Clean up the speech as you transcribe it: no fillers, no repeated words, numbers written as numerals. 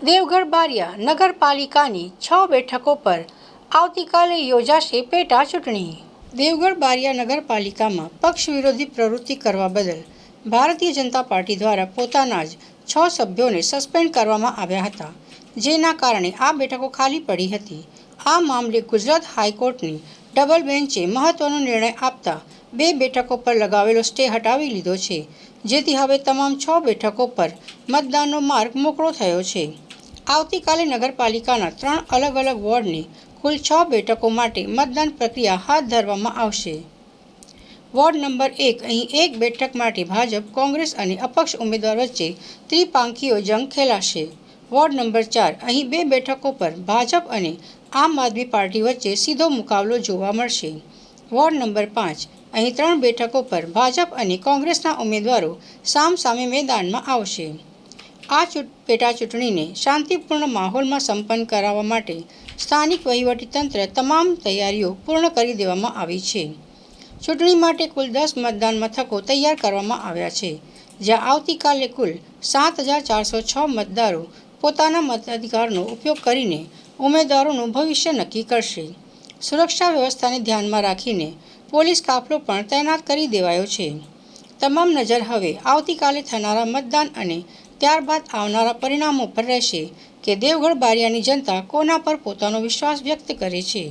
દેવગઢ બારિયા નગરપાલિકાની 6 બેઠકો પર આવતીકાલે યોજાશે પેટા ચૂંટણી. દેવગઢ બારિયા નગરપાલિકામાં પક્ષ વિરોધી પ્રવૃત્તિ કરવા બદલ ભારતીય જનતા પાર્ટી દ્વારા પોતાના જ 6 સભ્યોને સસ્પેન્ડ કરવામાં આવ્યા હતા, જેના કારણે આ બેઠકો ખાલી પડી હતી. આ મામલે ગુજરાત હાઈકોર્ટની ડબલ બેન્ચે મહત્વનો નિર્ણય આપતા 2 બેઠકો પર લગાવેલો સ્ટે હટાવી લીધો છે, જેથી હવે તમામ 6 બેઠકો પર મતદાનનો માર્ગ મોકળો થયો છે. આવતીકાલે નગરપાલિકાના 3 અલગ અલગ વોર્ડની કુલ 6 બેઠકો માટે મતદાન પ્રક્રિયા હાથ ધરવામાં આવશે. વોર્ડ નંબર 1 અહીં 1 બેઠક માટે ભાજપ, કોંગ્રેસ અને અપક્ષ ઉમેદવાર વચ્ચે ત્રિપાંખીયો જંગ ખેલાશે. વોર્ડ નંબર 4 અહીં 2 બેઠકો પર ભાજપ અને આમ આદમી પાર્ટી વચ્ચે સીધો મુકાબલો જોવા મળશે. વોર્ડ નંબર 5 અહીં 3 બેઠકો પર ભાજપ અને કોંગ્રેસના ઉમેદવારો સામસામે મેદાનમાં આવશે. આ પેટા ચૂંટણીને શાંતિપૂર્ણ માહોલમાં સંપન્ન કરાવવા માટે સ્થાનિક વહીવટીતંત્ર તમામ તૈયારીઓ પૂર્ણ કરી દેવામાં આવી છે. ચૂંટણી માટે કુલ 10 મતદાન મથકો તૈયાર કરવામાં આવ્યા છે, જ્યાં આવતીકાલે કુલ 7,406 મતદારો પોતાના મતાધિકારનો ઉપયોગ કરીને ઉમેદવારોનું ભવિષ્ય નક્કી કરશે. સુરક્ષા વ્યવસ્થાને ધ્યાનમાં રાખીને પોલીસ કાફલો પણ તૈનાત કરી દેવાયો છે. તમામ નજર હવે આવતીકાલે થનારા મતદાન અને ત્યારબાદ આવનારા પરિણામો પર રહેશે કે દેવગઢ બારિયાની જનતા કોના પર પોતાનો વિશ્વાસ વ્યક્ત કરે છે.